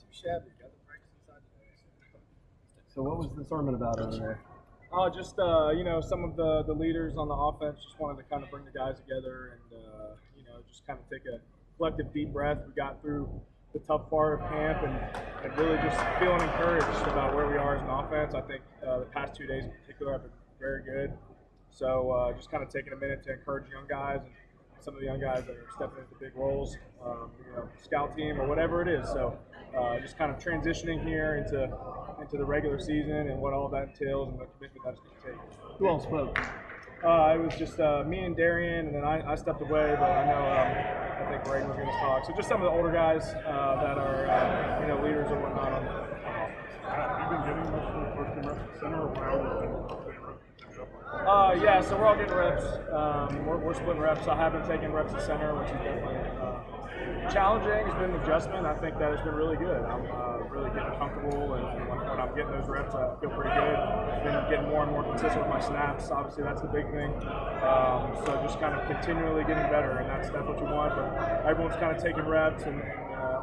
too shabby. Got the breaks inside today. So what was the sermon about over there? Oh, just some of the leaders on the offense just wanted to kind of bring the guys together and just kind of take a collective deep breath. We got through the tough part of camp and really just feeling encouraged about where we are as an offense. I think the past 2 days in particular have been very good. So just kind of taking a minute to encourage young guys and some of the young guys that are stepping into big roles, scout team or whatever it is. So just kind of transitioning here into the regular season and what all that entails and the commitment that's going to take. Who all spoke? It was just me and Darian, and then I stepped away, but I know I think Ray was going to talk. So just some of the older guys that are leaders or whatnot on the offense. Have you been getting most of the first team reps at center or yeah, so we're all getting reps. We're splitting reps. I have been taking reps at center, which is definitely challenging. It's been an adjustment. I think that has been really good. I'm really getting comfortable, and when I'm getting those reps, I feel pretty good. I've been getting more and more consistent with my snaps. Obviously, that's the big thing. So just kind of continually getting better, and that's what you want. But everyone's kind of taking reps, and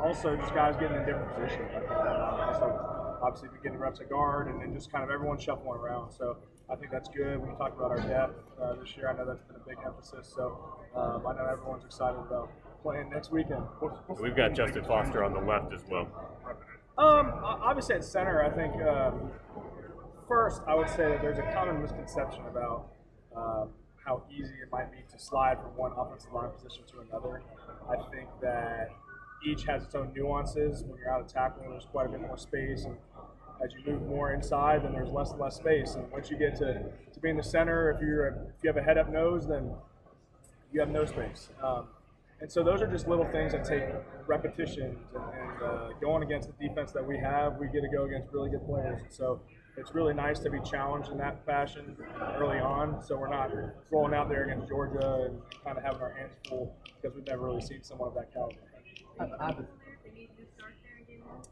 also just guys getting in different positions. Obviously, we're getting reps at guard, and then just kind of everyone shuffling around. So I think that's good. When you talk about our depth this year, I know that's been a big emphasis. So I know everyone's excited about playing next weekend. We've got Justin Foster on the left as well. Obviously at center, I think first I would say that there's a common misconception about how easy it might be to slide from one offensive line position to another. I think that each has its own nuances. When you're out of tackling, there's quite a bit more space, and as you move more inside, then there's less and less space. And once you get to be in the center, if you have a head-up nose, then you have no space. And so those are just little things that take repetitions and going against the defense that we have, we get to go against really good players. And so it's really nice to be challenged in that fashion early on, so we're not rolling out there against Georgia and kind of having our hands full because we've never really seen someone of that caliber.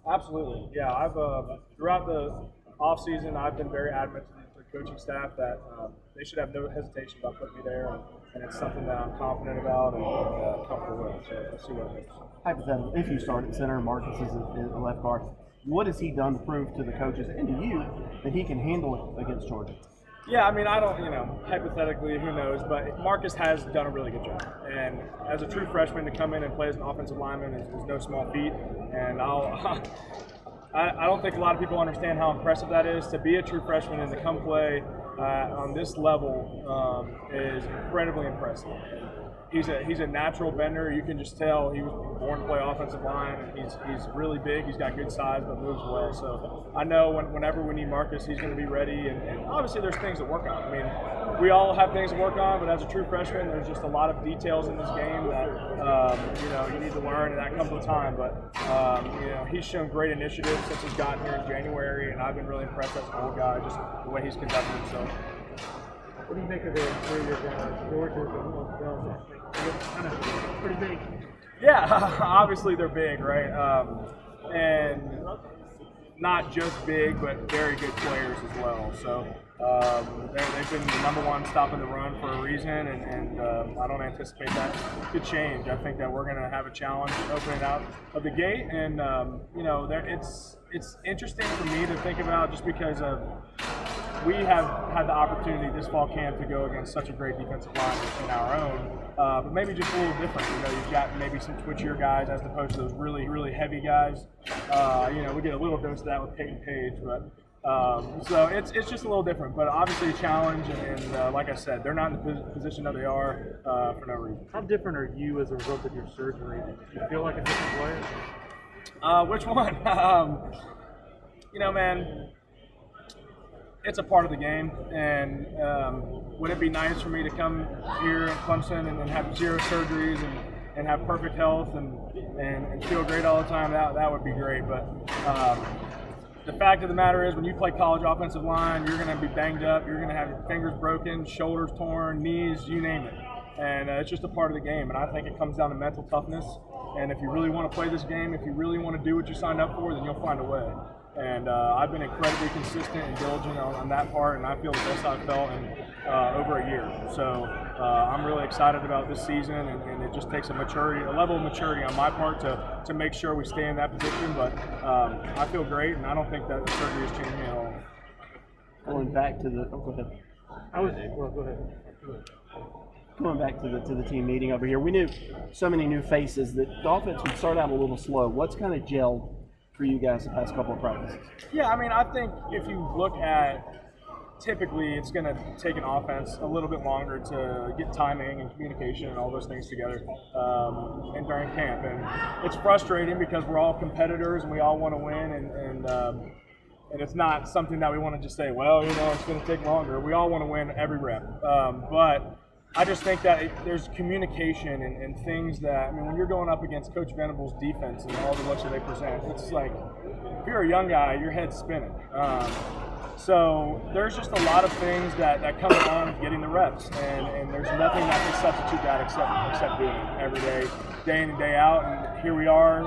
Absolutely, yeah. I've throughout the off season, I've been very adamant to the coaching staff that they should have no hesitation about putting me there, and it's something that I'm confident about and comfortable with. So we'll see what it is. Hypothetically, if you start at center, Marcus is a left guard. What has he done to prove to the coaches and to you that he can handle it against Georgia? Yeah, I mean, I don't, hypothetically, who knows, but Marcus has done a really good job. And as a true freshman to come in and play as an offensive lineman is no small feat. And I don't think a lot of people understand how impressive that is. To be a true freshman and to come play on this level is incredibly impressive. He's a natural bender. You can just tell he was born to play offensive line. He's really big. He's got good size, but moves well. So I know whenever we need Marcus, he's going to be ready. And obviously, there's things to work on. I mean, we all have things to work on, but as a true freshman, there's just a lot of details in this game that you need to learn, and that comes with time. But he's shown great initiative since he's gotten here in January, and I've been really impressed as an old guy, just the way he's conducted himself. What do you think of the three-year Georgia and kind of pretty big? Yeah, obviously they're big, right? And not just big, but very good players as well. So they've been the number one stopping the run for a reason, and I don't anticipate that to change. I think that we're going to have a challenge opening out of the gate, and it's interesting for me to think about just because of we have had the opportunity this fall camp to go against such a great defensive line in our own, but maybe just a little different. You've got maybe some twitchier guys as opposed to those really, really heavy guys. We get a little dose of that with Peyton Page, but so it's just a little different. But obviously a challenge, and like I said, they're not in the position that they are for no reason. How different are you as a result of your surgery? Do you feel like a different player? Which one? Man. It's a part of the game, and would it be nice for me to come here in Clemson and have 0 surgeries and have perfect health and feel great all the time? That would be great, but the fact of the matter is when you play college offensive line, you're going to be banged up, you're going to have your fingers broken, shoulders torn, knees, you name it. And it's just a part of the game, and I think it comes down to mental toughness, and if you really want to play this game, if you really want to do what you signed up for, then you'll find a way. And I've been incredibly consistent and diligent on that part, and I feel the best I've felt in over a year. So I'm really excited about this season, and it just takes a level of maturity on my part to make sure we stay in that position. But I feel great, and I don't think that the surgery has changed me at all. Going back to the go ahead. Go ahead. Going back to the team meeting over here, we knew so many new faces that the offense would start out a little slow. What's kind of gelled for you guys the past couple of practices? Yeah, I mean, I think if you look at typically it's going to take an offense a little bit longer to get timing and communication and all those things together and during camp. And it's frustrating because we're all competitors and we all want to win, and it's not something that we want to just say, well, it's going to take longer. We all want to win every rep. But I just think that there's communication and things that, I mean, when you're going up against Coach Venable's defense and all the looks that they present, it's like, if you're a young guy, your head's spinning. So there's just a lot of things that come along with getting the reps, and there's nothing that can substitute that except doing it every day in and day out. And here we are,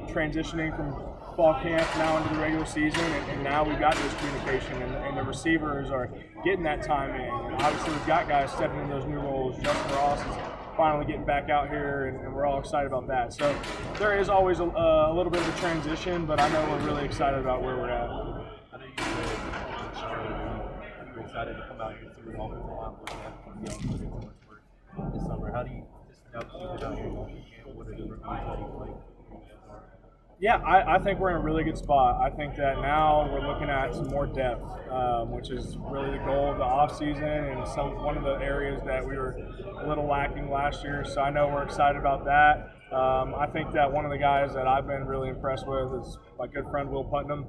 transitioning from fall camp now into the regular season, and now we've got this communication, and the receivers are getting that time in. And obviously we've got guys stepping into those new roles. Justin Ross is finally getting back out here, and we're all excited about that. So there is always a little bit of a transition, but I know we're really excited about where we're at. I know you said you're excited to come out here to the offensive line, but you haven't put in so much work this summer. How do you just now that you get out here and what are the reviews that you like? Yeah, I think we're in a really good spot. I think that now we're looking at some more depth, which is really the goal of the offseason and one of the areas that we were a little lacking last year. So I know we're excited about that. I think that one of the guys that I've been really impressed with is my good friend Will Putnam.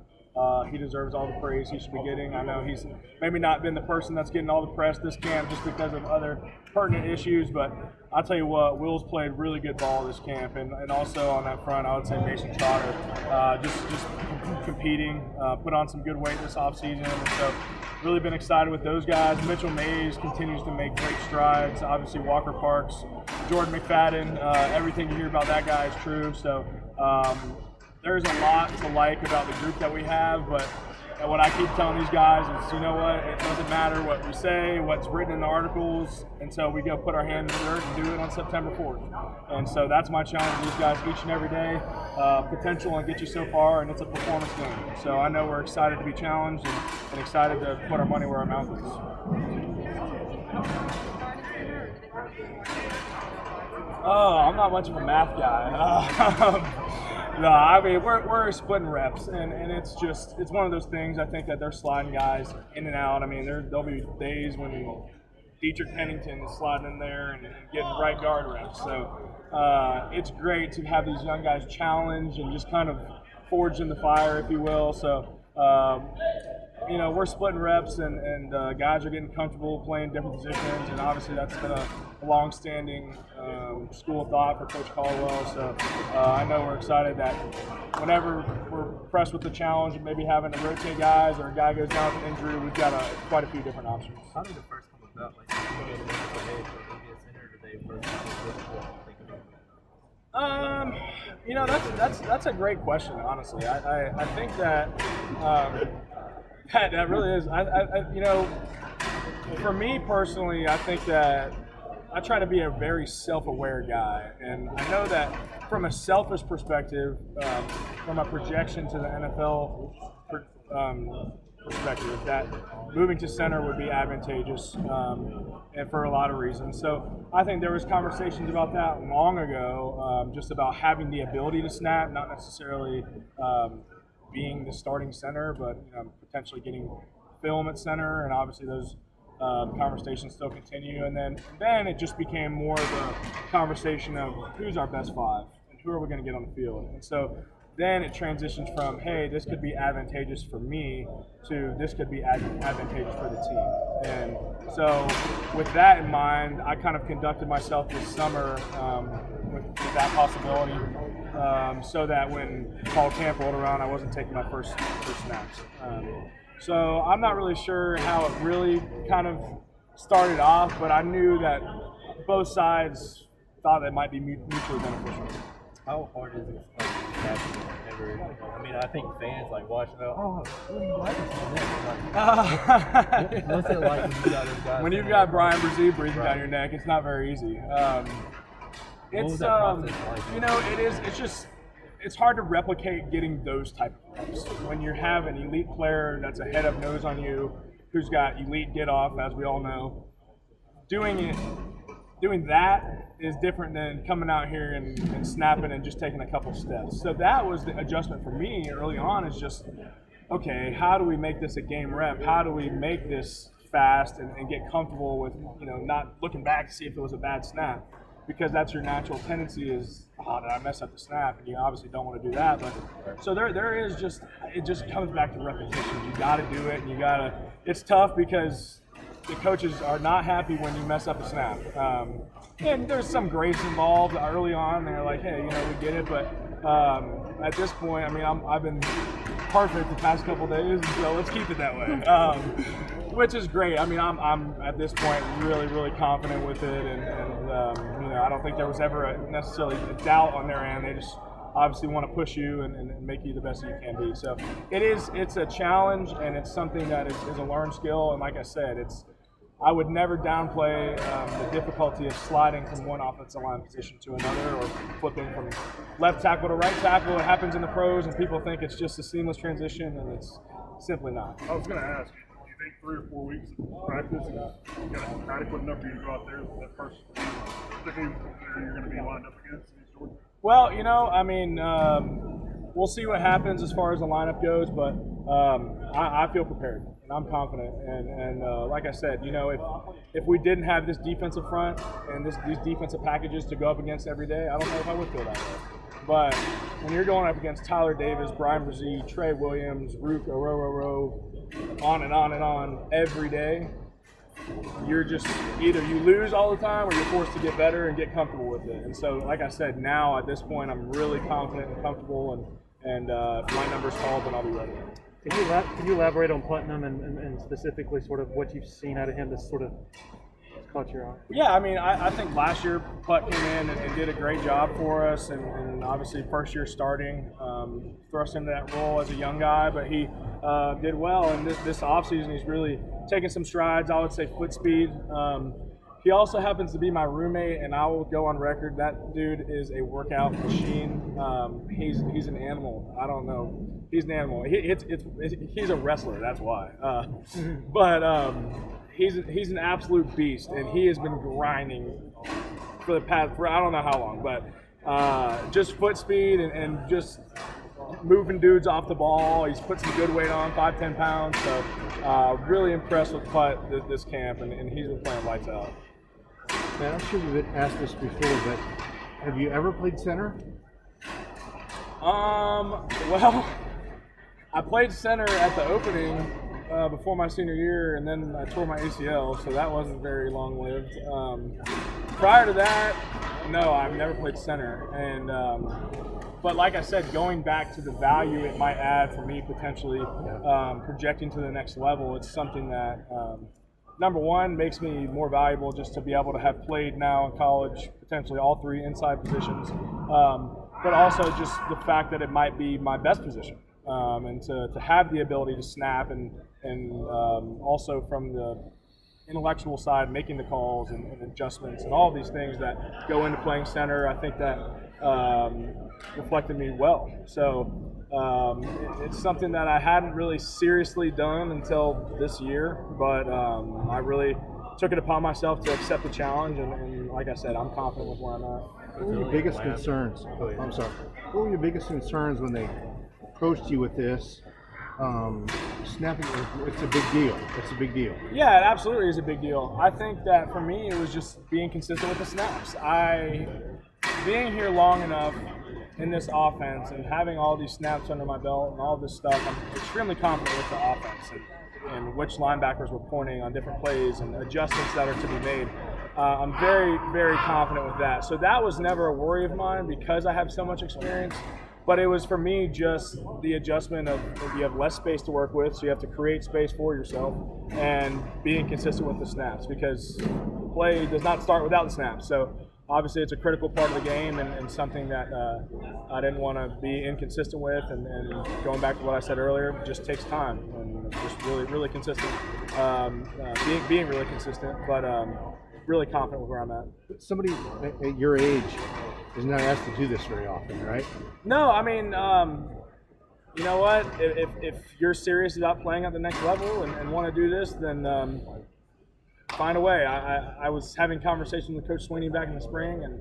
He deserves all the praise he should be getting. I know he's maybe not been the person that's getting all the press this camp just because of other pertinent issues, but I'll tell you what, Will's played really good ball this camp, and also on that front, I would say Mason Trotter, just competing, put on some good weight this offseason, and so really been excited with those guys. Mitchell Mays continues to make great strides. Obviously Walker Parks, Jordan McFadden, everything you hear about that guy is true. So there's a lot to like about the group that we have, but what I keep telling these guys is, you know what, it doesn't matter what we say, what's written in the articles, until we go put our hand in the dirt and do it on September 4th. And so that's my challenge to these guys each and every day. Potential and get you so far, and it's a performance game. So I know we're excited to be challenged and excited to put our money where our mouth is. Oh, I'm not much of a math guy. No, I mean, we're splitting reps, and it's one of those things. I think that they're sliding guys in and out. I mean, there'll be days when Dietrich Pennington is sliding in there and getting right guard reps. So it's great to have these young guys challenged and just kind of forged in the fire, if you will. So, we're splitting reps, and guys are getting comfortable playing different positions, and obviously that's been a long-standing school of thought for Coach Caldwell. So I know we're excited that whenever we're pressed with the challenge of maybe having to rotate guys or a guy goes down with an injury, we've got quite a few different options. How did it first come about? Like, you go to the head for maybe a center today versus that's a great question. Honestly, I think that that really is. For me personally, I think that I try to be a very self-aware guy, and I know that from a selfish perspective, from a projection to the NFL perspective, that moving to center would be advantageous, and for a lot of reasons. So I think there was conversations about that long ago, just about having the ability to snap, not necessarily being the starting center, but potentially getting film at center, and obviously those conversations still continue. And then it just became more of a conversation of who's our best five and who are we going to get on the field. And so then it transitions from, hey, this could be advantageous for me, to this could be advantageous for the team. And so with that in mind, I kind of conducted myself this summer with that possibility, so that when fall camp rolled around, I wasn't taking my first snaps. So I'm not really sure how it really kind of started off, but I knew that both sides thought it might be mutually beneficial. how hard is it ever, I mean, I think fans like watching it, oh, what do you like to what's it like when you got those guys? When you've got Brian Brzee breathing down your neck, it's not very easy. What was that process like? You know, it's hard to replicate getting those type of reps. When you have an elite player that's a head up nose on you, who's got elite get off, as we all know, doing that is different than coming out here and snapping and just taking a couple steps. So that was the adjustment for me early on, is just, okay, how do we make this a game rep? How do we make this fast and get comfortable with, you know, not looking back to see if it was a bad snap? Because that's your natural tendency is, oh, did I mess up the snap? And you obviously don't want to do that. But so there is just, it just comes back to repetition. You got to do it, and you got to, it's tough because the coaches are not happy when you mess up a snap. And there's some grace involved early on. They're like, hey, you know, we get it. But at this point, I mean, I've been perfect the past couple days, so let's keep it that way. Which is great. I mean, I'm at this point really, really confident with it, and you know, I don't think there was ever necessarily a doubt on their end. They just obviously want to push you and make you the best you can be. So it's a challenge, and it's something that is a learned skill. And like I said, I would never downplay the difficulty of sliding from one offensive line position to another, or flipping from left tackle to right tackle. It happens in the pros, and people think it's just a seamless transition, and it's simply not. I was going to ask, do you think 3 or 4 weeks of practice is adequate enough for you to go out there with that first team, particularly you're going to be lined up against in Georgia? Well, you know, I mean, we'll see what happens as far as the lineup goes, but I feel prepared and I'm confident. And like I said, you know, if we didn't have this defensive front and these defensive packages to go up against every day, I don't know if I would feel that way. But when you're going up against Tyler Davis, Brian Brzee, Trey Williams, Ruke, Orhorhoro, on and on and on every day, you're just either you lose all the time or you're forced to get better and get comfortable with it. And so, like I said, now at this point, I'm really confident and comfortable, and if my number's called, then I'll be ready. Can you elaborate on Putnam and specifically sort of what you've seen out of him that's sort of caught your eye? Yeah, I mean, I think last year Putt came in and did a great job for us, and obviously first year starting, thrust into that role as a young guy, but he did well. And this offseason, he's really taken some strides, I would say foot speed. He also happens to be my roommate, and I will go on record, that dude is a workout machine. He's an animal. I don't know. He's an animal. He's a wrestler, that's why. He's an absolute beast, and he has been grinding for I don't know how long, but just foot speed and just moving dudes off the ball. He's put some good weight on, 5-10 pounds. So really impressed with Putt this camp, and he's been playing lights out. Man, I'm sure you've been asked this before, but have you ever played center? Well, I played center at the opening before my senior year, and then I tore my ACL, so that wasn't very long-lived. Prior to that, no, I've never played center. And but like I said, going back to the value it might add for me potentially projecting to the next level, it's something that number one, makes me more valuable just to be able to have played now in college, potentially all 3 inside positions, but also just the fact that it might be my best position, and to have the ability to snap and also from the intellectual side, making the calls and adjustments and all these things that go into playing center, I think that reflected me well. So it's something that I hadn't really seriously done until this year, but I really took it upon myself to accept the challenge, and like I said, I'm confident with where I'm at. What were your biggest concerns? I'm sorry. What were your biggest concerns when they approached you with this? Snapping, it's a big deal. It's a big deal. Yeah, it absolutely is a big deal. I think that for me, it was just being consistent with the snaps. Being here long enough in this offense and having all these snaps under my belt and all this stuff, I'm extremely confident with the offense and which linebackers were pointing on different plays and adjustments that are to be made. I'm very, very confident with that. So that was never a worry of mine because I have so much experience. But it was for me just the adjustment of you have less space to work with, so you have to create space for yourself, and being consistent with the snaps because play does not start without the snaps. So obviously it's a critical part of the game and something that I didn't want to be inconsistent with. And going back to what I said earlier, it just takes time and just really consistent, being really consistent, but really confident with where I'm at. Somebody at your age is not asked to do this very often, right? No, I mean, you know what? If you're serious about playing at the next level and want to do this, then find a way. I was having conversations with Coach Sweeney back in the spring, and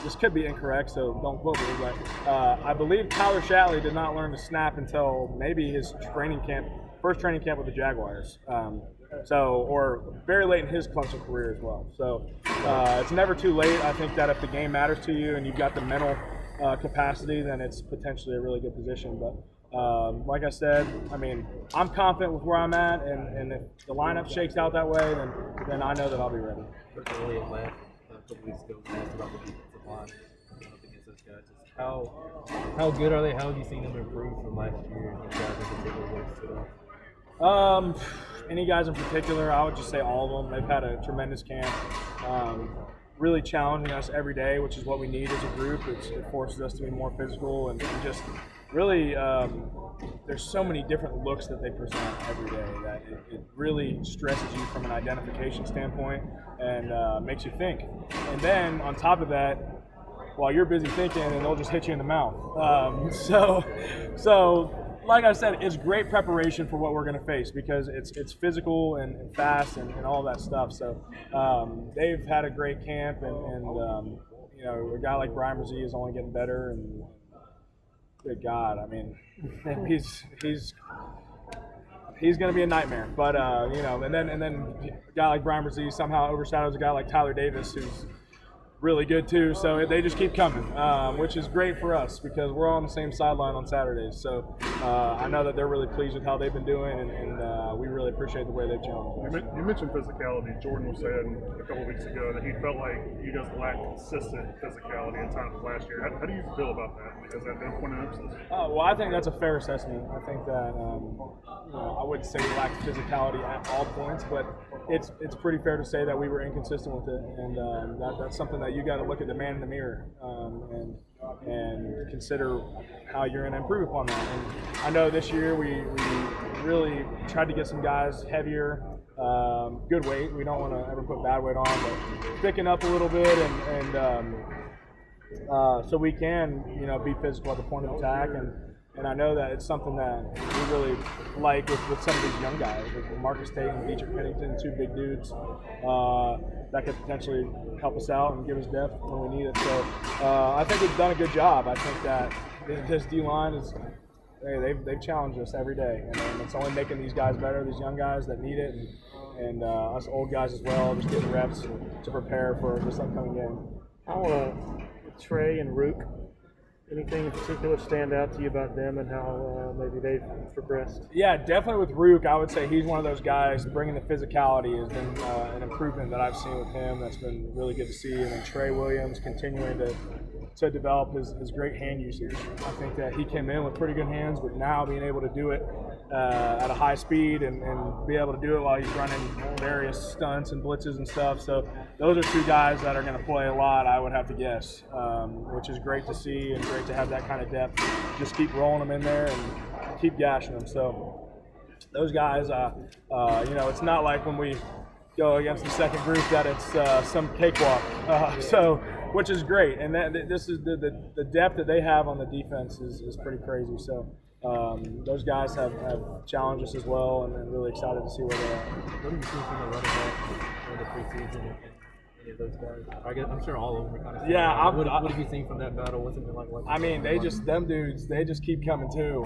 this could be incorrect, so don't quote me, but I believe Tyler Shatley did not learn to snap until maybe his first training camp with the Jaguars. Or very late in his Clemson career as well. So it's never too late. I think that if the game matters to you and you've got the mental capacity, then it's potentially a really good position. But like I said, I mean, I'm confident with where I'm at, and if the lineup shakes out that way, then I know that I'll be ready. Early in last a couple weeks ago, we asked about the defensive line up against those guys. Just how good are they? How have you seen them improve from last year? And guys in particular, what stood out? Any guys in particular, I would just say all of them. They've had a tremendous camp, really challenging us every day, which is what we need as a group. It forces us to be more physical and just really, there's so many different looks that they present every day that it really stresses you from an identification standpoint and makes you think. And then on top of that, while you're busy thinking, and they'll just hit you in the mouth. So like I said, it's great preparation for what we're going to face because it's physical and fast and all that stuff. So they've had a great camp, and you know, a guy like Brian Brzee is only getting better. And good God, I mean, he's going to be a nightmare. But you know, and then a guy like Brian Brzee somehow overshadows a guy like Tyler Davis, who's really good too. So they just keep coming, which is great for us because we're all on the same sideline on Saturdays. So I know that they're really pleased with how they've been doing, and we really appreciate the way they've challenged us. You mentioned physicality. Jordan was saying a couple of weeks ago that he felt like you guys lacked consistent physicality in times last year. How do you feel about that? Has that been a point of emphasis? Well, I think that's a fair assessment. I think that you know, I wouldn't say we lacked physicality at all points, but it's pretty fair to say that we were inconsistent with it, and that's something that you got to look at the man in the mirror and consider how you're going to improve upon that. And I know this year we really tried to get some guys heavier, good weight. We don't want to ever put bad weight on, but picking up a little bit and so we can, you know, be physical at the point of attack. And I know that it's something that we really like with some of these young guys, with Marcus Tate and DJ Pennington, two big dudes that could potentially help us out and give us depth when we need it. So I think we've done a good job. I think that this D-line is, hey, they've challenged us every day, and it's only making these guys better, these young guys that need it, and us old guys as well, just getting reps to prepare for this upcoming game. How Trey and Ruke, anything in particular stand out to you about them and how maybe they've progressed? Yeah, definitely with Ruke, I would say he's one of those guys bringing the physicality has been an improvement that I've seen with him. That's been really good to see. And then Trey Williams continuing to develop his great hand usage. I think that he came in with pretty good hands, but now being able to do it at a high speed and be able to do it while he's running various stunts and blitzes and stuff. So those are two guys that are going to play a lot, I would have to guess, which is great to see and great to have that kind of depth. Just keep rolling them in there and keep gashing them. So those guys, you know, it's not like when we go against the second group that it's some cakewalk. Which is great, and this is the depth that they have on the defense is pretty crazy. So those guys have challenged us as well, and I'm really excited to see where they're at. What have you seen from the running back in the preseason and any of those guys? I'm sure all of them are kind of. Yeah, what have you seen from that battle? What's it been like? I mean, them dudes, they just keep coming too,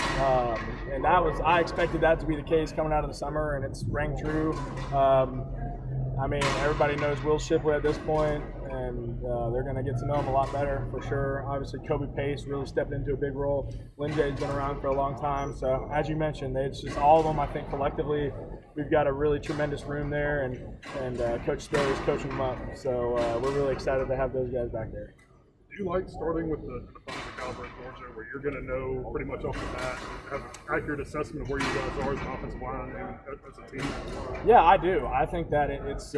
and I expected that to be the case coming out of the summer, and it's rang true. I mean, everybody knows Will Shipley at this point, and they're going to get to know him a lot better for sure. Obviously, Kobe Pace really stepped into a big role. Lynn Jay's been around for a long time. So, as you mentioned, it's just all of them, I think, collectively, we've got a really tremendous room there, and Coach Stowe is coaching them up. So, we're really excited to have those guys back there. Do you like starting with the defensive caliber of Georgia, where you're going to know pretty much off the bat, have an accurate assessment of where you guys are as an offensive line and as a team? Yeah, I do. I think that it's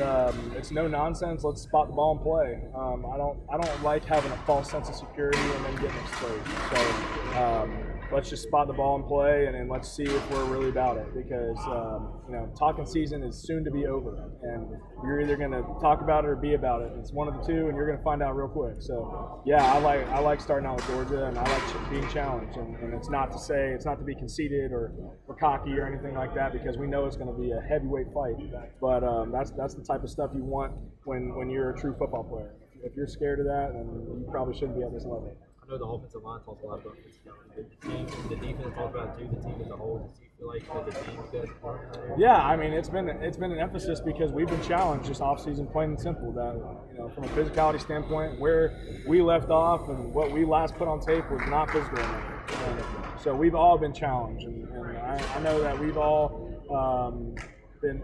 no nonsense. Let's spot the ball and play. I don't like having a false sense of security and then getting exposed. So let's just spot the ball and play, and then let's see if we're really about it. Because talking season is soon to be over, and you're either going to talk about it or be about it. It's one of the two, and you're going to find out real quick. So yeah, I like starting out with Georgia, and I like being challenged. And it's not to be conceited or cocky or anything like that, because we know it's going to be a heavyweight fight. But that's the type of stuff you want when you're a true football player. If you're scared of that, then you probably shouldn't be at this level. I know the offensive line talks a lot about physicality. The defense talks about it too. The team as a whole. Do you feel like the team you guys are part of that? Yeah, I mean it's been an emphasis because we've been challenged this offseason, plain and simple. That from a physicality standpoint, where we left off and what we last put on tape was not physical enough. And so we've all been challenged, and I know that we've all been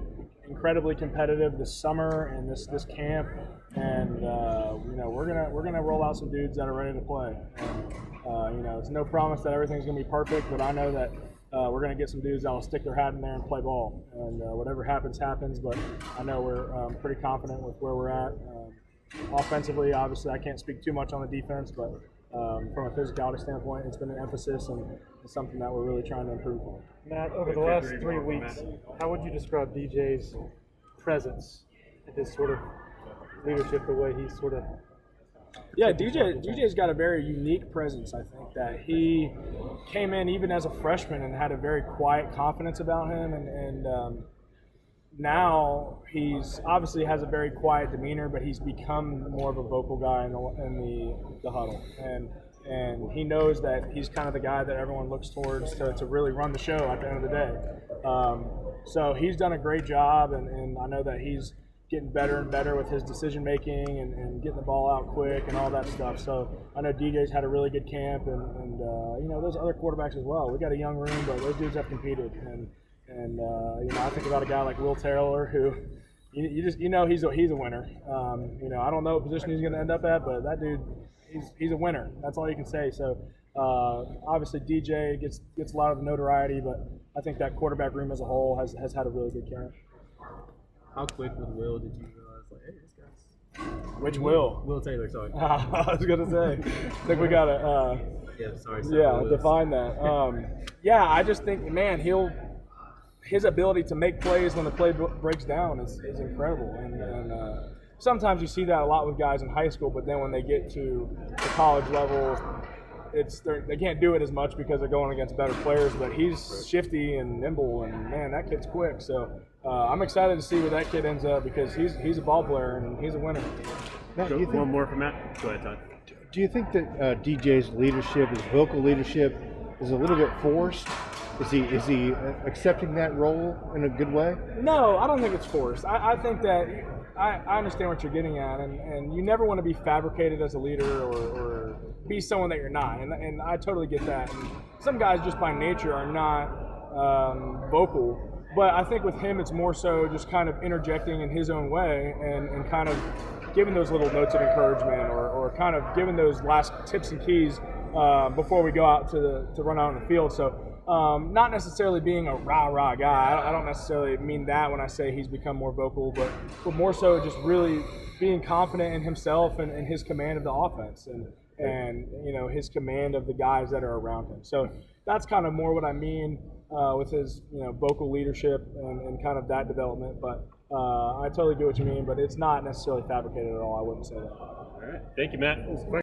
incredibly competitive this summer and this camp, and we're gonna roll out some dudes that are ready to play. And, it's no promise that everything's gonna be perfect, but I know that we're gonna get some dudes that will stick their hat in there and play ball. And whatever happens. But I know we're pretty confident with where we're at. Offensively, obviously, I can't speak too much on the defense, but from a physicality standpoint, it's been an emphasis and it's something that we're really trying to improve on. Matt, over the last 3 weeks, how would you describe DJ's presence and his sort of leadership, the way he's sort of... Yeah, DJ's got a very unique presence. I think that he came in even as a freshman and had a very quiet confidence about him, and now he's obviously has a very quiet demeanor, but he's become more of a vocal guy in the huddle, and he knows that he's kind of the guy that everyone looks towards to really run the show at the end of the day. So he's done a great job, and I know that he's getting better and better with his decision making and getting the ball out quick and all that stuff. So I know DJ's had a really good camp, and those other quarterbacks as well. We got a young room, but those dudes have competed, and I think about a guy like Will Taylor, who he's a winner. I don't know what position he's going to end up at, but that dude, he's a winner. That's all you can say. So obviously DJ gets a lot of notoriety, but I think that quarterback room as a whole has had a really good camp. How quick with Will did you realize, like, hey, this guy's... Which Will? Will Taylor, sorry. I was going to say. I think we got to define that. I just think, man, his ability to make plays when the play breaks down is incredible. And sometimes you see that a lot with guys in high school, but then when they get to the college level, they can't do it as much because they're going against better players, but he's shifty and nimble, and man, that kid's quick. So I'm excited to see where that kid ends up, because he's a ball player and he's a winner. Now, So one more from Matt. Go ahead, Todd. do you think that DJ's leadership, his vocal leadership, is a little bit forced? Is he accepting that role in a good way? No, I don't think it's forced. I think that I understand what you're getting at, and you never want to be fabricated as a leader or be someone that you're not, and I totally get that. And some guys just by nature are not vocal, but I think with him it's more so just kind of interjecting in his own way and kind of giving those little notes of encouragement or kind of giving those last tips and keys before we go out to run out on the field. So not necessarily being a rah-rah guy. I don't necessarily mean that when I say he's become more vocal, but more so just really being confident in himself and his command of the offense and his command of the guys that are around him. So that's kind of more what I mean with his vocal leadership and kind of that development. But I totally get what you mean, but it's not necessarily fabricated at all. I wouldn't say that. All right. Thank you, Matt.